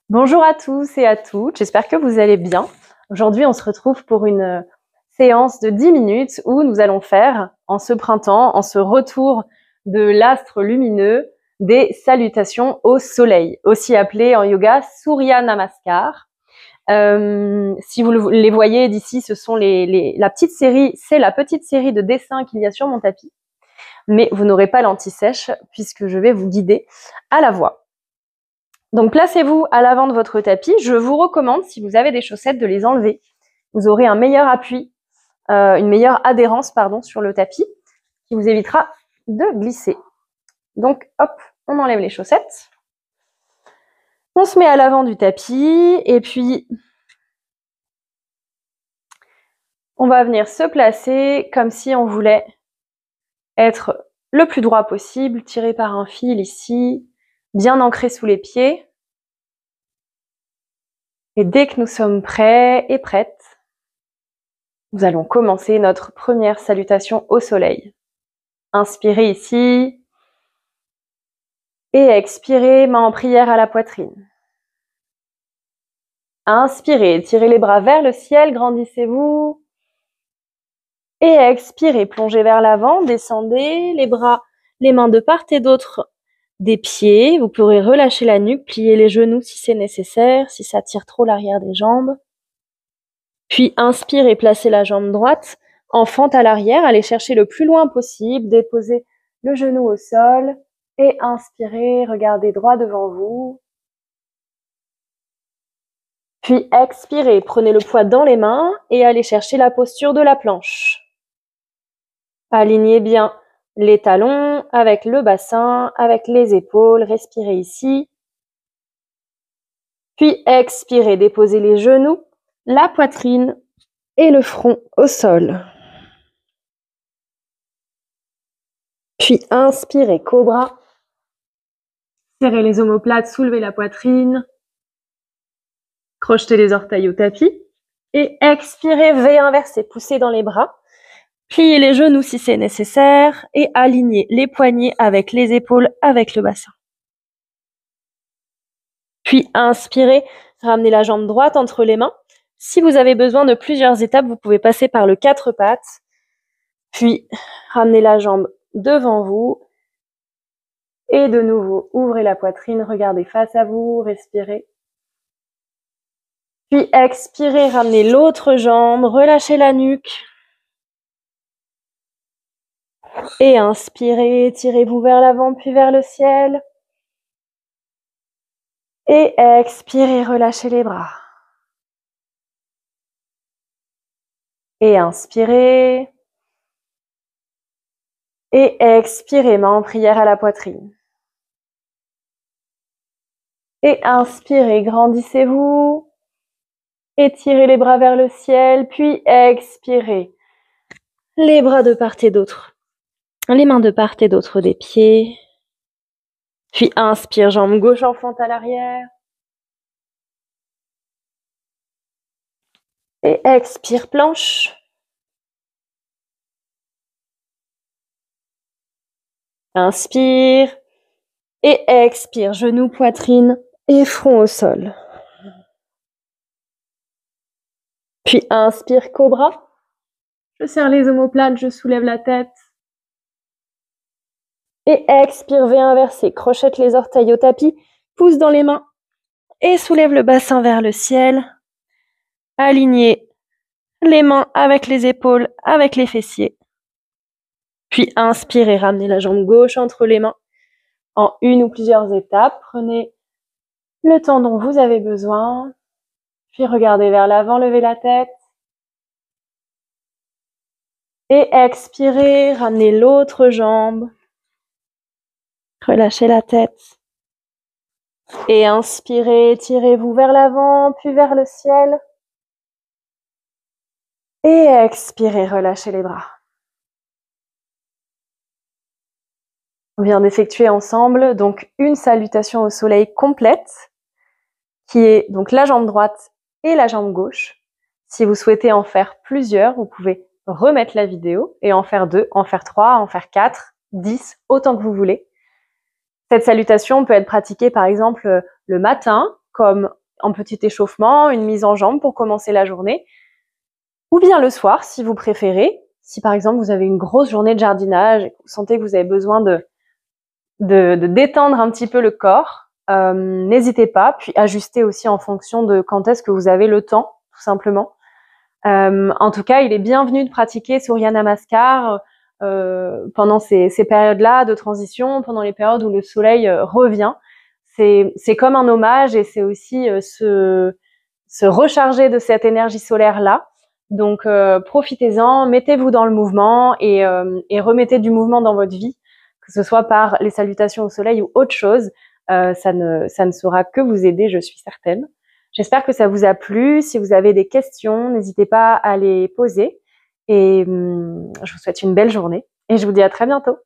Bonjour à tous et à toutes, j'espère que vous allez bien. Aujourd'hui, on se retrouve pour une séance de 10 minutes où nous allons faire, en ce printemps, en ce retour de l'astre lumineux, des salutations au soleil, aussi appelées en yoga Surya Namaskar. Si vous les voyez d'ici, ce sont la petite série, c'est la petite série de dessins qu'il y a sur mon tapis, mais vous n'aurez pas l'anti-sèche puisque je vais vous guider à la voix. Donc placez-vous à l'avant de votre tapis. Je vous recommande, si vous avez des chaussettes, de les enlever. Vous aurez un meilleur appui, une meilleure adhérence sur le tapis, qui vous évitera de glisser. Donc hop, on enlève les chaussettes. On se met à l'avant du tapis et puis on va venir se placer comme si on voulait être le plus droit possible, tiré par un fil ici, bien ancré sous les pieds. Et dès que nous sommes prêts et prêtes, nous allons commencer notre première salutation au soleil. Inspirez ici et expirez, main en prière à la poitrine. Inspirez, tirez les bras vers le ciel, grandissez-vous. Et expirez, plongez vers l'avant, descendez les bras, les mains de part et d'autre des pieds. Vous pourrez relâcher la nuque, plier les genoux si c'est nécessaire, si ça tire trop l'arrière des jambes. Puis inspirez, placez la jambe droite en fente à l'arrière, allez chercher le plus loin possible, déposez le genou au sol et inspirez, regardez droit devant vous. Puis expirez, prenez le poids dans les mains et allez chercher la posture de la planche. Alignez bien les talons avec le bassin, avec les épaules, respirez ici. Puis expirez, déposez les genoux, la poitrine et le front au sol. Puis inspirez, cobra. Serrez les omoplates, soulevez la poitrine. Crochetez les orteils au tapis. Et expirez, V inversé, poussez dans les bras. Pliez les genoux si c'est nécessaire. Et alignez les poignets avec les épaules, avec le bassin. Puis inspirez, ramenez la jambe droite entre les mains. Si vous avez besoin de plusieurs étapes, vous pouvez passer par le 4 pattes. Puis ramenez la jambe devant vous. Et de nouveau, ouvrez la poitrine, regardez face à vous, respirez. Puis expirez, ramenez l'autre jambe, relâchez la nuque. Et inspirez, tirez-vous vers l'avant puis vers le ciel. Et expirez, relâchez les bras. Et inspirez. Et expirez, main en prière à la poitrine. Et inspirez, grandissez-vous. Étirez les bras vers le ciel, puis expirez. Les bras de part et d'autre. Les mains de part et d'autre des pieds. Puis inspire, jambe gauche en fente à l'arrière. Et expire, planche. Inspire. Et expire, genoux, poitrine et front au sol. Puis inspire, cobra. Je serre les omoplates, je soulève la tête. Et expire, V inversé, crochette les orteils au tapis, pousse dans les mains et soulève le bassin vers le ciel. Alignez les mains avec les épaules, avec les fessiers. Puis inspirez, ramenez la jambe gauche entre les mains en une ou plusieurs étapes. Prenez le temps dont vous avez besoin. Puis regardez vers l'avant, levez la tête. Et expirez, ramenez l'autre jambe. Relâchez la tête. Et inspirez, tirez-vous vers l'avant, puis vers le ciel. Et expirez, relâchez les bras. On vient d'effectuer ensemble donc une salutation au soleil complète, qui est donc la jambe droite et la jambe gauche. Si vous souhaitez en faire plusieurs, vous pouvez remettre la vidéo et en faire 2, en faire 3, en faire 4. 10, autant que vous voulez. Cette salutation peut être pratiquée par exemple le matin, comme en petit échauffement, une mise en jambe pour commencer la journée, ou bien le soir si vous préférez. Si par exemple vous avez une grosse journée de jardinage et que vous sentez que vous avez besoin de détendre un petit peu le corps, n'hésitez pas, puis ajustez aussi en fonction de quand est-ce que vous avez le temps, tout simplement. En tout cas, il est bienvenu de pratiquer Surya Namaskar pendant ces périodes-là de transition, pendant les périodes où le soleil revient. C'est comme un hommage et c'est aussi se recharger de cette énergie solaire-là. Donc, profitez-en, mettez-vous dans le mouvement et remettez du mouvement dans votre vie, que ce soit par les salutations au soleil ou autre chose. Ça ne saura que vous aider, je suis certaine. J'espère que ça vous a plu. Si vous avez des questions, n'hésitez pas à les poser. Et je vous souhaite une belle journée et je vous dis à très bientôt.